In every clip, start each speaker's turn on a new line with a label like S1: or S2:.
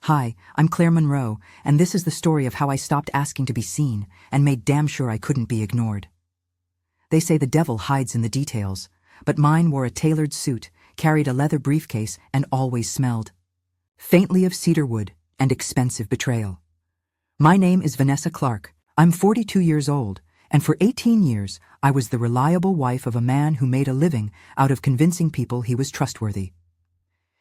S1: Hi, I'm Claire Monroe, and this is the story of how I stopped asking to be seen and made damn sure I couldn't be ignored. They say the devil hides in the details, but mine wore a tailored suit, carried a leather briefcase, and always smelled faintly of cedarwood and expensive betrayal. My name is Vanessa Clark. I'm 42 years old, and for 18 years I was the reliable wife of a man who made a living out of convincing people he was trustworthy.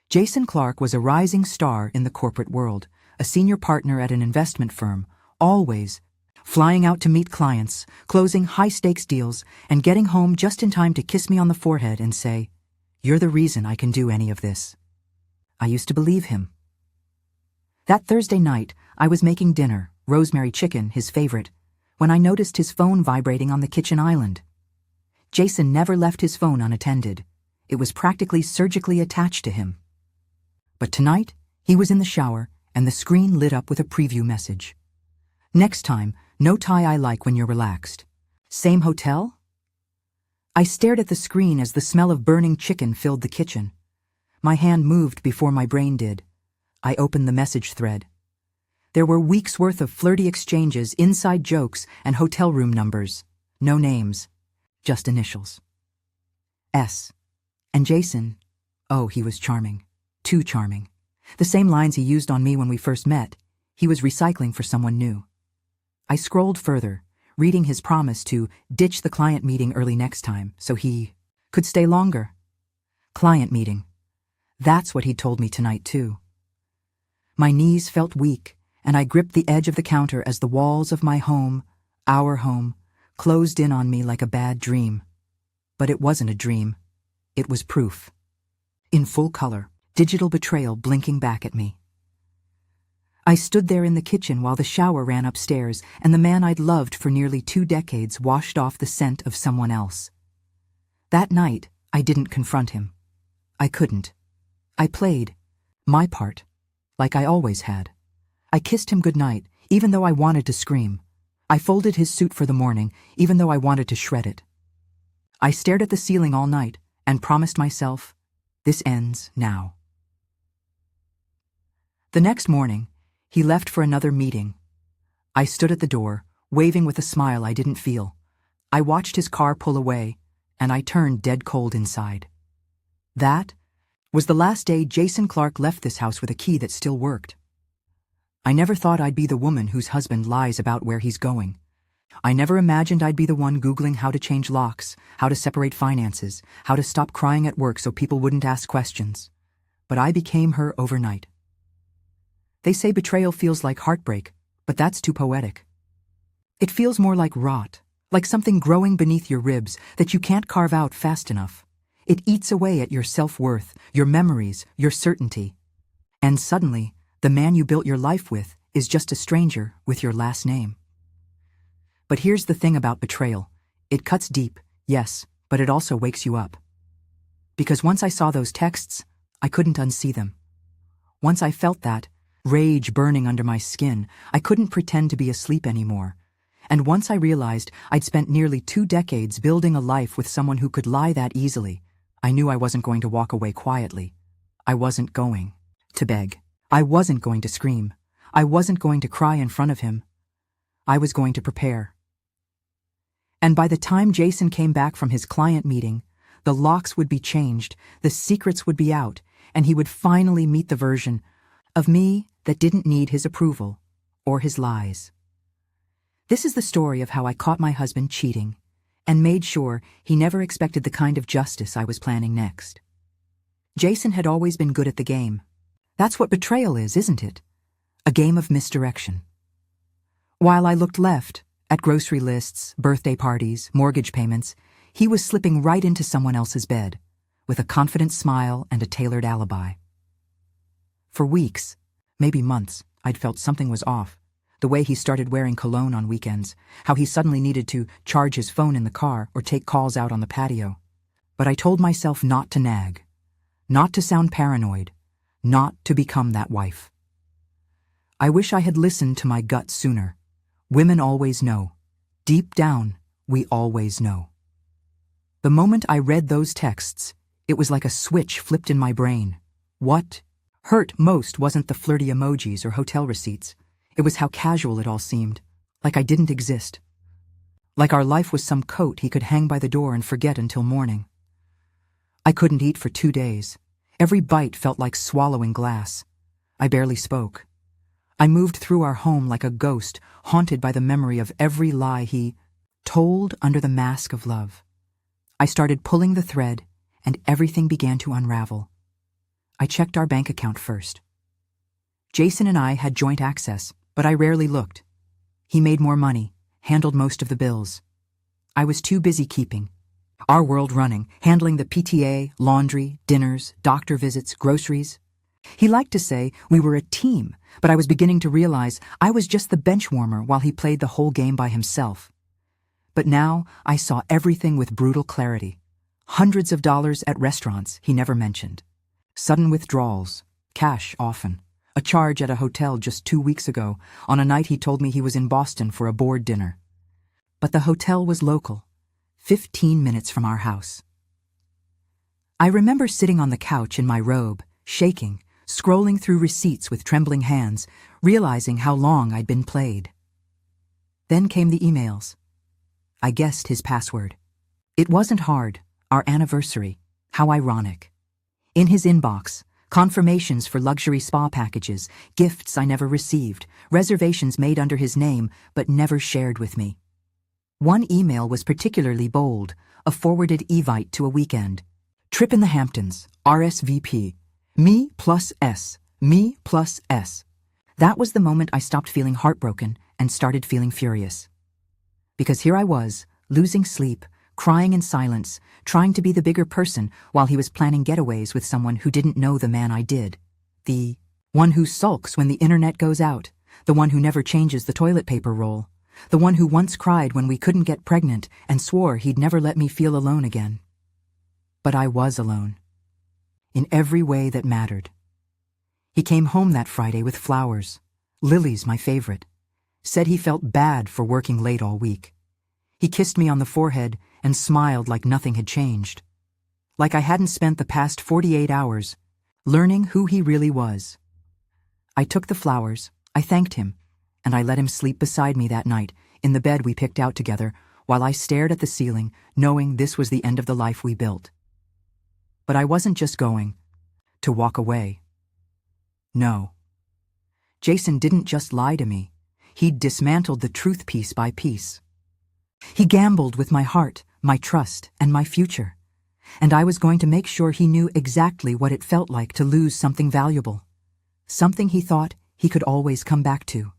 S1: Jason Clark was a rising star in the corporate world, a senior partner at an investment firm, always flying out to meet clients, closing high-stakes deals, and getting home just in time to kiss me on the forehead and say, "You're the reason I can do any of this." I used to believe him. That Thursday night, I was making dinner, rosemary chicken, his favorite, when I noticed his phone vibrating on the kitchen island. Jason never left his phone unattended. It was practically surgically attached to him. But tonight, he was in the shower, and the screen lit up with a preview message. "Next time, no tie I like when you're relaxed. Same hotel?" I stared at the screen as the smell of burning chicken filled the kitchen. My hand moved before my brain did. I opened the message thread. There were weeks' worth of flirty exchanges, inside jokes, and hotel room numbers. No names, just initials. S. And Jason, oh, he was charming. Too charming. The same lines he used on me when we first met. He was recycling for someone new. I scrolled further, reading his promise to ditch the client meeting early next time so he could stay longer. Client meeting. That's what he told me tonight, too. My knees felt weak, and I gripped the edge of the counter as the walls of my home, our home, closed in on me like a bad dream. But it wasn't a dream. It was proof. In full color. Digital betrayal blinking back at me. I stood there in the kitchen while the shower ran upstairs, and the man I'd loved for nearly 2 decades washed off the scent of someone else. That night, I didn't confront him. I couldn't. I played my part, like I always had. I kissed him goodnight, even though I wanted to scream. I folded his suit for the morning, even though I wanted to shred it. I stared at the ceiling all night and promised myself, this ends now. The next morning, he left for another meeting. I stood at the door, waving with a smile I didn't feel. I watched his car pull away, and I turned dead cold inside. That was the last day Jason Clark left this house with a key that still worked. I never thought I'd be the woman whose husband lies about where he's going. I never imagined I'd be the one Googling how to change locks, how to separate finances, how to stop crying at work so people wouldn't ask questions. But I became her overnight. They say betrayal feels like heartbreak, but that's too poetic. It feels more like rot, like something growing beneath your ribs that you can't carve out fast enough. It eats away at your self-worth, your memories, your certainty. And suddenly, the man you built your life with is just a stranger with your last name. But here's the thing about betrayal. It cuts deep, yes, but it also wakes you up. Because once I saw those texts, I couldn't unsee them. Once I felt that rage burning under my skin, I couldn't pretend to be asleep anymore. And once I realized I'd spent nearly 2 decades building a life with someone who could lie that easily, I knew I wasn't going to walk away quietly. I wasn't going to beg. I wasn't going to scream. I wasn't going to cry in front of him. I was going to prepare. And by the time Jason came back from his client meeting, the locks would be changed, the secrets would be out, and he would finally meet the version of me that didn't need his approval or his lies. This is the story of how I caught my husband cheating and made sure he never expected the kind of justice I was planning next. Jason had always been good at the game. That's what betrayal is, isn't it? A game of misdirection. While I looked left, at grocery lists, birthday parties, mortgage payments, he was slipping right into someone else's bed, with a confident smile and a tailored alibi. For weeks, maybe months, I'd felt something was off. The way he started wearing cologne on weekends, how he suddenly needed to charge his phone in the car or take calls out on the patio. But I told myself not to nag, not to sound paranoid, not to become that wife. I wish I had listened to my gut sooner. Women always know. Deep down, we always know. The moment I read those texts, it was like a switch flipped in my brain. What Hurt most wasn't the flirty emojis or hotel receipts. It was how casual it all seemed, like I didn't exist. Like our life was some coat he could hang by the door and forget until morning. I couldn't eat for 2 days. Every bite felt like swallowing glass. I barely spoke. I moved through our home like a ghost, haunted by the memory of every lie he told under the mask of love. I started pulling the thread, and everything began to unravel. I checked our bank account first. Jason and I had joint access, but I rarely looked. He made more money, handled most of the bills. I was too busy keeping our world running, handling the PTA, laundry, dinners, doctor visits, groceries. He liked to say we were a team, but I was beginning to realize I was just the bench warmer while he played the whole game by himself. But now I saw everything with brutal clarity. Hundreds of dollars at restaurants he never mentioned. Sudden withdrawals, cash often. A charge at a hotel just 2 weeks ago, on a night he told me he was in Boston for a board dinner. But the hotel was local, 15 minutes from our house. I remember sitting on the couch in my robe, shaking, scrolling through receipts with trembling hands, realizing how long I'd been played. Then came the emails. I guessed his password. It wasn't hard. Our anniversary. How ironic. In his inbox, confirmations for luxury spa packages, gifts I never received, reservations made under his name but never shared with me. One email was particularly bold, a forwarded evite to a weekend. Trip in the Hamptons, RSVP. Me plus S. Me plus S. That was the moment I stopped feeling heartbroken and started feeling furious. Because here I was, losing sleep, crying in silence, trying to be the bigger person while he was planning getaways with someone who didn't know the man I did. The one who sulks when the internet goes out, the one who never changes the toilet paper roll, the one who once cried when we couldn't get pregnant and swore he'd never let me feel alone again. But I was alone. In every way that mattered. He came home that Friday with flowers. Lily's my favorite. Said he felt bad for working late all week. He kissed me on the forehead and smiled like nothing had changed. Like I hadn't spent the past 48 hours learning who he really was. I took the flowers, I thanked him, and I let him sleep beside me that night in the bed we picked out together while I stared at the ceiling, knowing this was the end of the life we built. But I wasn't just going to walk away. No. Jason didn't just lie to me. He'd dismantled the truth piece by piece. He gambled with my heart, my trust, and my future. And I was going to make sure he knew exactly what it felt like to lose something valuable. Something he thought he could always come back to.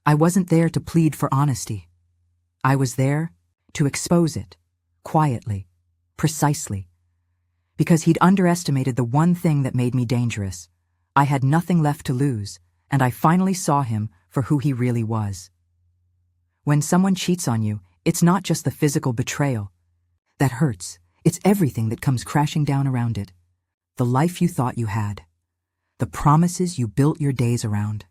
S1: I wasn't there to plead for honesty. I was there to expose it, quietly, precisely. Because he'd underestimated the one thing that made me dangerous. I had nothing left to lose, and I finally saw him for who he really was. When someone cheats on you, it's not just the physical betrayal that hurts. It's everything that comes crashing down around it. The life you thought you had. The promises you built your days around.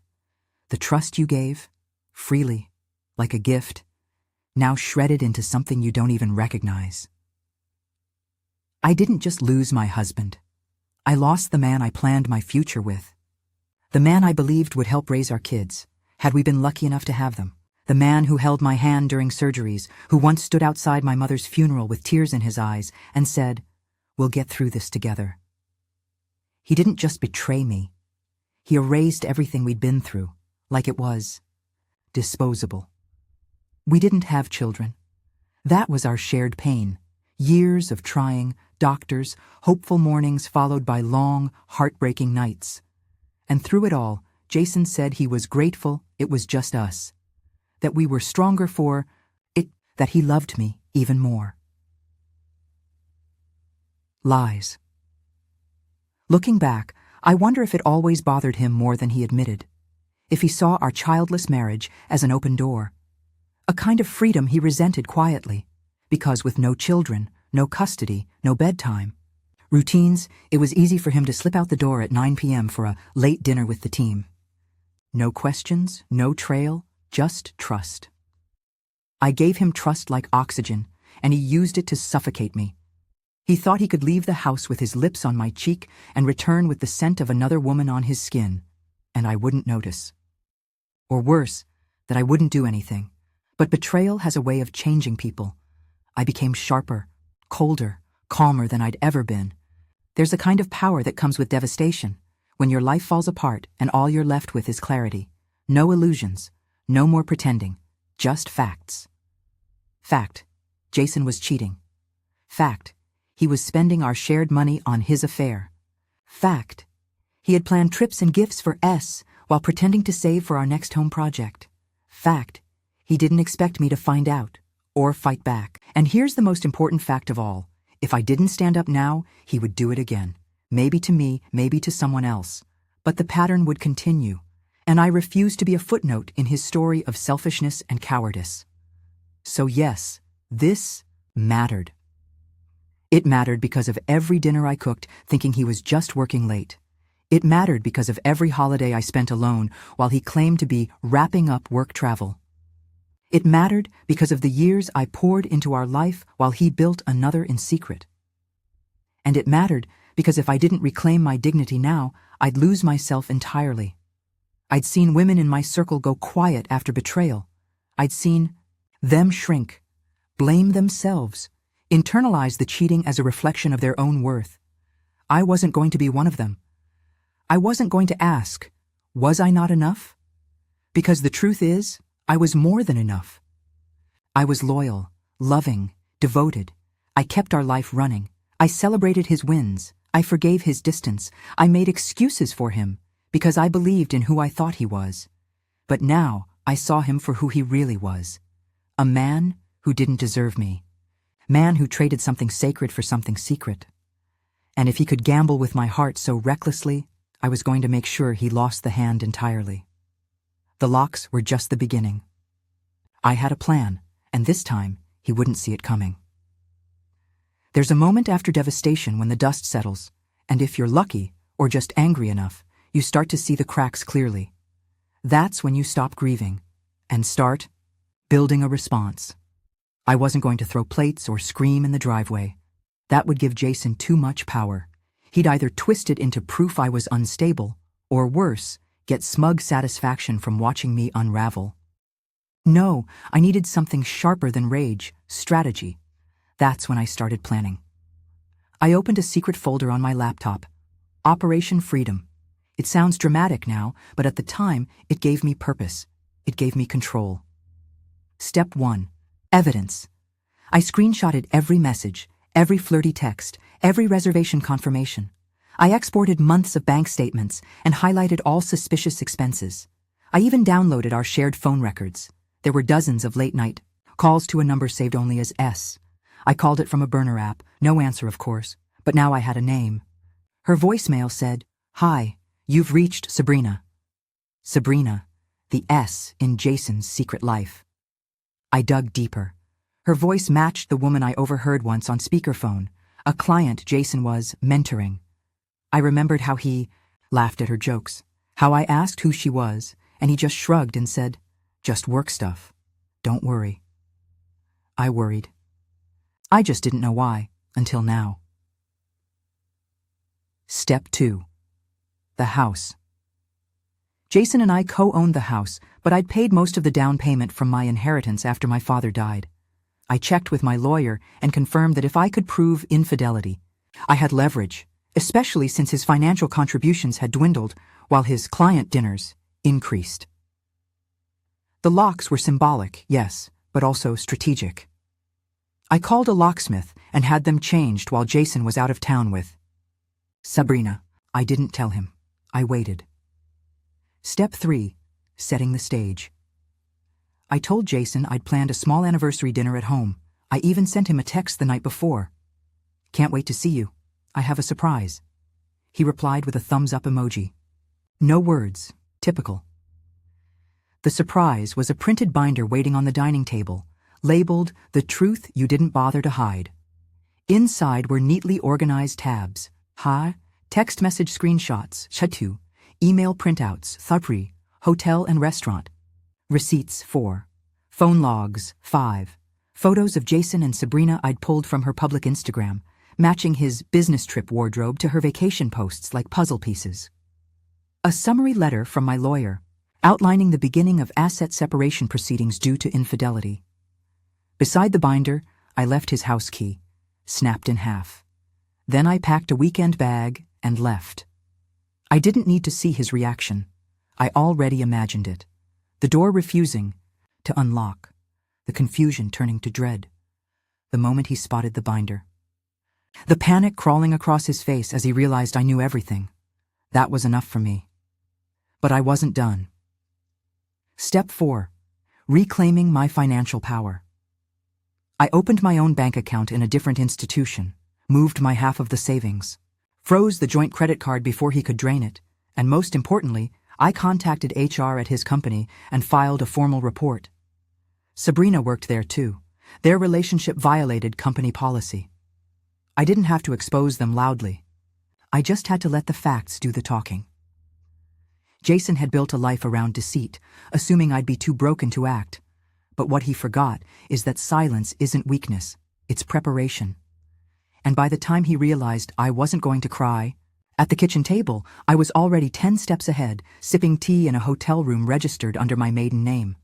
S1: The trust you gave, freely, like a gift, now shredded into something you don't even recognize. I didn't just lose my husband. I lost the man I planned my future with. The man I believed would help raise our kids, had we been lucky enough to have them. The man who held my hand during surgeries, who once stood outside my mother's funeral with tears in his eyes and said, "We'll get through this together." He didn't just betray me. He erased everything we'd been through, like it was disposable. We didn't have children. That was our shared pain. Years of trying, doctors, hopeful mornings followed by long, heartbreaking nights. And through it all, Jason said he was grateful it was just us. That we were stronger for it, that he loved me even more. Lies. Looking back, I wonder if it always bothered him more than he admitted. If he saw our childless marriage as an open door. A kind of freedom he resented quietly. Because with no children, no custody, no bedtime, routines, it was easy for him to slip out the door at 9 p.m. for a late dinner with the team. No questions, no trail, just trust. I gave him trust like oxygen, and he used it to suffocate me. He thought he could leave the house with his lips on my cheek and return with the scent of another woman on his skin, and I wouldn't notice. Or worse, that I wouldn't do anything. But betrayal has a way of changing people. I became sharper, colder, calmer than I'd ever been. There's a kind of power that comes with devastation, when your life falls apart and all you're left with is clarity. No illusions, no more pretending, just facts. Fact: Jason was cheating. Fact: he was spending our shared money on his affair. Fact: he had planned trips and gifts for S while pretending to save for our next home project. Fact: he didn't expect me to find out or fight back. And here's the most important fact of all. If I didn't stand up now, he would do it again. Maybe to me, maybe to someone else. But the pattern would continue, and I refused to be a footnote in his story of selfishness and cowardice. So yes, this mattered. It mattered because of every dinner I cooked thinking he was just working late. It mattered because of every holiday I spent alone while he claimed to be wrapping up work travel. It mattered because of the years I poured into our life while he built another in secret. And it mattered because if I didn't reclaim my dignity now, I'd lose myself entirely. I'd seen women in my circle go quiet after betrayal. I'd seen them shrink, blame themselves, internalize the cheating as a reflection of their own worth. I wasn't going to be one of them. I wasn't going to ask, was I not enough? Because the truth is, I was more than enough. I was loyal, loving, devoted. I kept our life running. I celebrated his wins. I forgave his distance. I made excuses for him because I believed in who I thought he was. But now I saw him for who he really was. A man who didn't deserve me. Man who traded something sacred for something secret. And if he could gamble with my heart so recklessly, I was going to make sure he lost the hand entirely. The locks were just the beginning. I had a plan, and this time he wouldn't see it coming. There's a moment after devastation when the dust settles, and if you're lucky, or just angry enough, you start to see the cracks clearly. That's when you stop grieving, and start building a response. I wasn't going to throw plates or scream in the driveway. That would give Jason too much power. He'd either twist it into proof I was unstable, or worse, get smug satisfaction from watching me unravel. No, I needed something sharper than rage, strategy. That's when I started planning. I opened a secret folder on my laptop. Operation Freedom. It sounds dramatic now, but at the time, it gave me purpose. It gave me control. Step 1. Evidence. I screenshotted every message, every flirty text, every reservation confirmation. I exported months of bank statements and highlighted all suspicious expenses. I even downloaded our shared phone records. There were dozens of late-night calls to a number saved only as S. I called it from a burner app, no answer of course, but now I had a name. Her voicemail said, "Hi, you've reached Sabrina." Sabrina, the S in Jason's secret life. I dug deeper. Her voice matched the woman I overheard once on speakerphone, a client Jason was mentoring. I remembered how he laughed at her jokes, how I asked who she was, and he just shrugged and said, "Just work stuff. Don't worry." I worried. I just didn't know why, until now. Step 2. The house. Jason and I co-owned the house, but I'd paid most of the down payment from my inheritance after my father died. I checked with my lawyer and confirmed that if I could prove infidelity, I had leverage, especially since his financial contributions had dwindled while his client dinners increased. The locks were symbolic, yes, but also strategic. I called a locksmith and had them changed while Jason was out of town with Sabrina. I didn't tell him. I waited. Step 3. Setting the stage. I told Jason I'd planned a small anniversary dinner at home. I even sent him a text the night before. "Can't wait to see you. I have a surprise." He replied with a thumbs-up emoji. No words. Typical. The surprise was a printed binder waiting on the dining table, labeled "The Truth You Didn't Bother to Hide." Inside were neatly organized tabs. Hi, text message screenshots, chatu, email printouts, thapri, hotel and restaurant. Receipts 4. Phone logs 5. Photos of Jason and Sabrina I'd pulled from her public Instagram. matching his business trip wardrobe to her vacation posts like puzzle pieces. A summary letter from my lawyer, outlining the beginning of asset separation proceedings due to infidelity. Beside the binder, I left his house key, snapped in half. Then I packed a weekend bag and left. I didn't need to see his reaction. I already imagined it. The door refusing to unlock, the confusion turning to dread. The moment he spotted the binder. The panic crawling across his face as he realized I knew everything. That was enough for me. But I wasn't done. Step 4. Reclaiming my financial power. I opened my own bank account in a different institution, moved my half of the savings, froze the joint credit card before he could drain it, and most importantly, I contacted HR at his company and filed a formal report. Sabrina worked there too. Their relationship violated company policy. I didn't have to expose them loudly. I just had to let the facts do the talking. Jason had built a life around deceit, assuming I'd be too broken to act. But what he forgot is that silence isn't weakness, it's preparation. And by the time he realized I wasn't going to cry, at the kitchen table, I was already 10 steps ahead, sipping tea in a hotel room registered under my maiden name.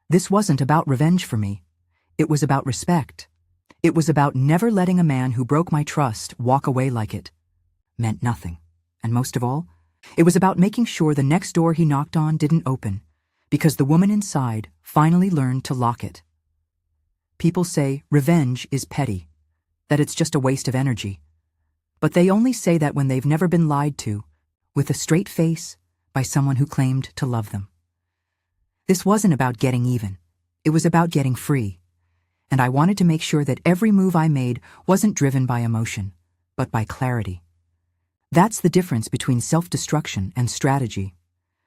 S1: This wasn't about revenge for me. It was about respect. It was about never letting a man who broke my trust walk away like it meant nothing. And most of all, it was about making sure the next door he knocked on didn't open, because the woman inside finally learned to lock it. People say revenge is petty, that it's just a waste of energy. But they only say that when they've never been lied to, with a straight face, by someone who claimed to love them. This wasn't about getting even. It was about getting free. And I wanted to make sure that every move I made wasn't driven by emotion, but by clarity. That's the difference between self-destruction and strategy.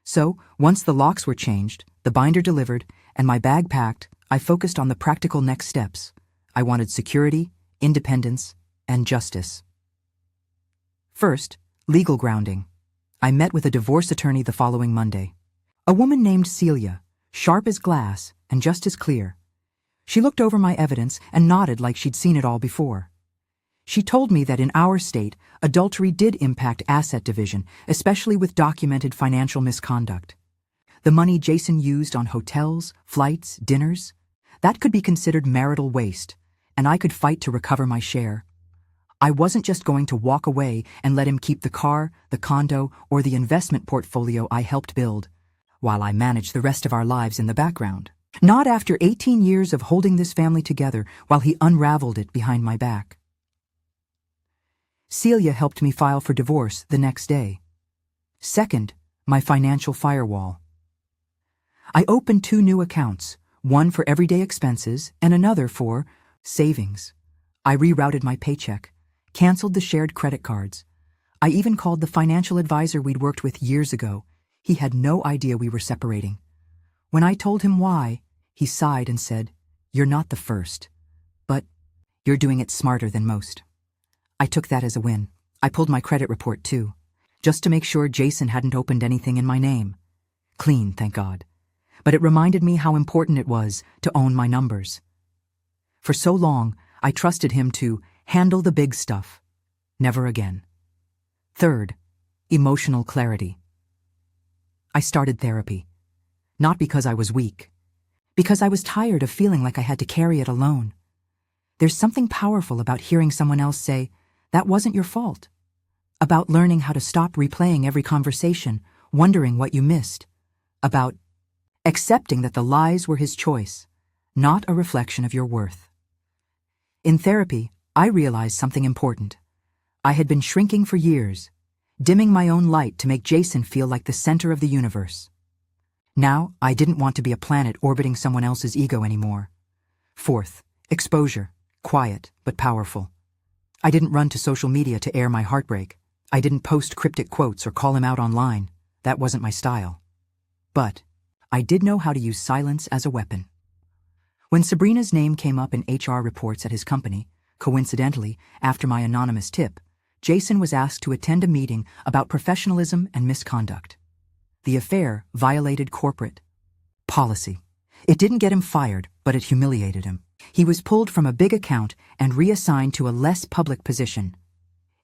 S1: So, once the locks were changed, the binder delivered, and my bag packed, I focused on the practical next steps. I wanted security, independence, and justice. First, legal grounding. I met with a divorce attorney the following Monday. A woman named Celia, sharp as glass and just as clear. She looked over my evidence and nodded like she'd seen it all before. She told me that in our state, adultery did impact asset division, especially with documented financial misconduct. The money Jason used on hotels, flights, dinners, that could be considered marital waste, and I could fight to recover my share. I wasn't just going to walk away and let him keep the car, the condo, or the investment portfolio I helped build, while I managed the rest of our lives in the background. Not after 18 years of holding this family together while he unraveled it behind my back. Celia helped me file for divorce the next day. Second, my financial firewall. I opened 2 new accounts, one for everyday expenses and another for savings. I rerouted my paycheck, canceled the shared credit cards. I even called the financial advisor we'd worked with years ago. He had no idea we were separating. When I told him why, he sighed and said, "You're not the first, but you're doing it smarter than most." I took that as a win. I pulled my credit report too, just to make sure Jason hadn't opened anything in my name. Clean, thank God. But it reminded me how important it was to own my numbers. For so long, I trusted him to handle the big stuff. Never again. Third, emotional clarity. I started therapy. Not because I was weak. Because I was tired of feeling like I had to carry it alone. There's something powerful about hearing someone else say, "That wasn't your fault." About learning how to stop replaying every conversation, wondering what you missed. About accepting that the lies were his choice, not a reflection of your worth. In therapy, I realized something important. I had been shrinking for years, dimming my own light to make Jason feel like the center of the universe. Now, I didn't want to be a planet orbiting someone else's ego anymore. Fourth, exposure, quiet but powerful. I didn't run to social media to air my heartbreak. I didn't post cryptic quotes or call him out online. That wasn't my style. But I did know how to use silence as a weapon. When Sabrina's name came up in HR reports at his company, coincidentally, after my anonymous tip, Jason was asked to attend a meeting about professionalism and misconduct. The affair violated corporate policy. It didn't get him fired, but it humiliated him. He was pulled from a big account and reassigned to a less public position.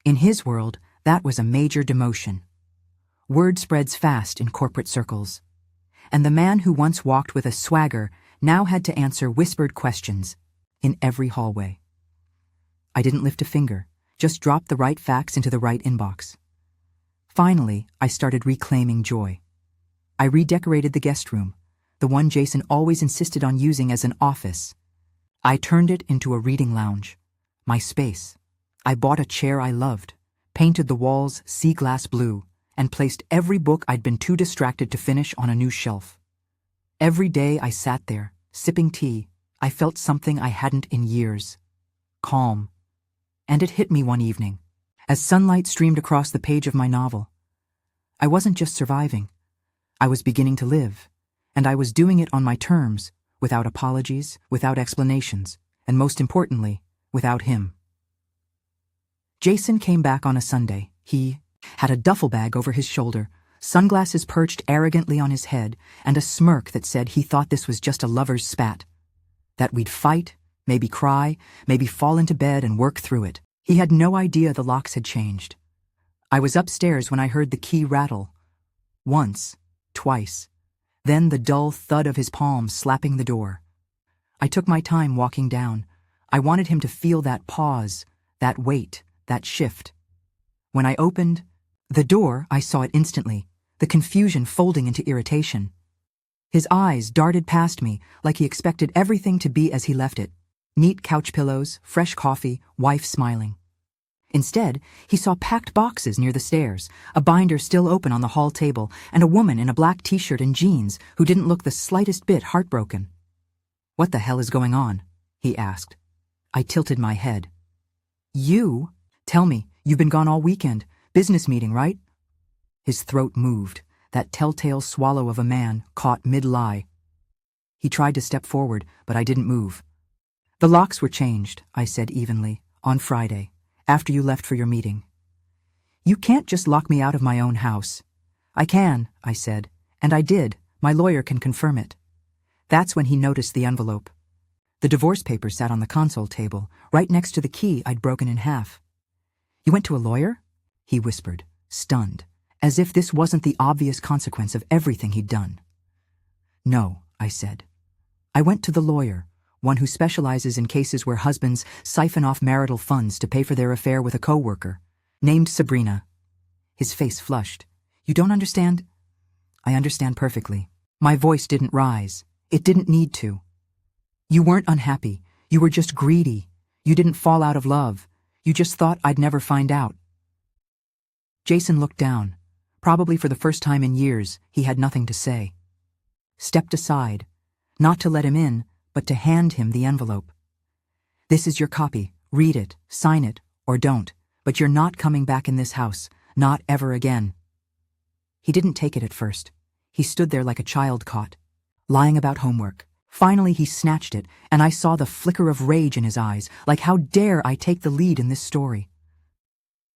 S1: In his world, that was a major demotion. Word spreads fast in corporate circles. And the man who once walked with a swagger now had to answer whispered questions in every hallway. I didn't lift a finger, just dropped the right facts into the right inbox. Finally, I started reclaiming joy. I redecorated the guest room, the one Jason always insisted on using as an office. I turned it into a reading lounge, my space. I bought a chair I loved, painted the walls sea glass blue, and placed every book I'd been too distracted to finish on a new shelf. Every day I sat there, sipping tea, I felt something I hadn't in years. Calm. And it hit me one evening, as sunlight streamed across the page of my novel. I wasn't just surviving. I was beginning to live, and I was doing it on my terms, without apologies, without explanations, and most importantly, without him. Jason came back on a Sunday. He had a duffel bag over his shoulder, sunglasses perched arrogantly on his head, and a smirk that said he thought this was just a lover's spat. That we'd fight, maybe cry, maybe fall into bed and work through it. He had no idea the locks had changed. I was upstairs when I heard the key rattle. Once, twice. Then the dull thud of his palm slapping the door. I took my time walking down. I wanted him to feel that pause, that weight, that shift. When I opened the door, I saw it instantly, the confusion folding into irritation. His eyes darted past me like he expected everything to be as he left it. Neat couch pillows, fresh coffee, wife smiling. Instead, he saw packed boxes near the stairs, a binder still open on the hall table, and a woman in a black t-shirt and jeans who didn't look the slightest bit heartbroken. "What the hell is going on?" he asked. I tilted my head. "You? Tell me, you've been gone all weekend. Business meeting, right?" His throat moved, that telltale swallow of a man caught mid-lie. He tried to step forward, but I didn't move. "The locks were changed," I said evenly, "on Friday, after you left for your meeting." "You can't just lock me out of my own house." "I can," I said, "and I did. My lawyer can confirm it." That's when he noticed the envelope. The divorce papers sat on the console table, right next to the key I'd broken in half. "You went to a lawyer?" he whispered, stunned, as if this wasn't the obvious consequence of everything he'd done. "No," I said. "I went to the lawyer, one who specializes in cases where husbands siphon off marital funds to pay for their affair with a co-worker, named Sabrina." His face flushed. "You don't understand?" "I understand perfectly." My voice didn't rise. It didn't need to. "You weren't unhappy. You were just greedy. You didn't fall out of love. You just thought I'd never find out." Jason looked down. Probably for the first time in years, he had nothing to say. Stepped aside, not to let him in, but to hand him the envelope. "This is your copy. Read it, sign it, or don't, but you're not coming back in this house. Not ever again." He didn't take it at first. He stood there like a child caught, lying about homework. Finally, he snatched it, and I saw the flicker of rage in his eyes, like how dare I take the lead in this story.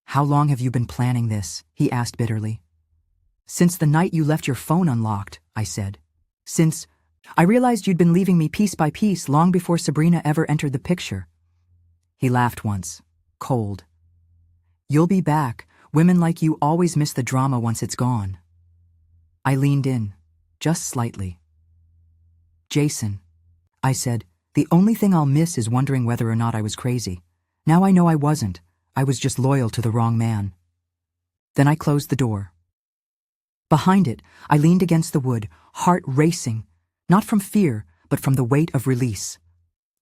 S1: "How long have you been planning this?" he asked bitterly. "Since the night you left your phone unlocked," I said. "Since I realized you'd been leaving me piece by piece long before Sabrina ever entered the picture." He laughed once, cold. "You'll be back. Women like you always miss the drama once it's gone." I leaned in, just slightly. "Jason," I said, "the only thing I'll miss is wondering whether or not I was crazy. Now I know I wasn't. I was just loyal to the wrong man." Then I closed the door. Behind it, I leaned against the wood, heart racing, not from fear, but from the weight of release.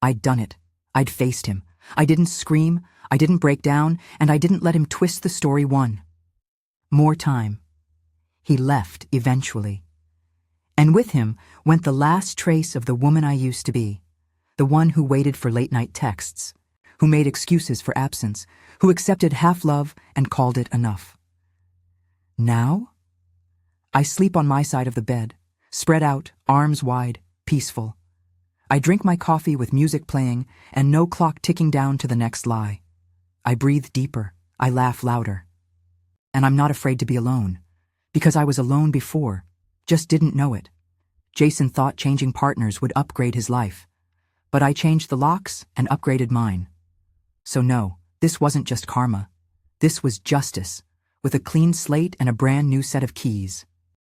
S1: I'd done it. I'd faced him. I didn't scream, I didn't break down, and I didn't let him twist the story one more time. He left eventually. And with him went the last trace of the woman I used to be, the one who waited for late-night texts, who made excuses for absence, who accepted half love and called it enough. Now? I sleep on my side of the bed, spread out, arms wide, peaceful. I drink my coffee with music playing and no clock ticking down to the next lie. I breathe deeper, I laugh louder. And I'm not afraid to be alone, because I was alone before, just didn't know it. Jason thought changing partners would upgrade his life. But I changed the locks and upgraded mine. So no, this wasn't just karma. This was justice, with a clean slate and a brand new set of keys.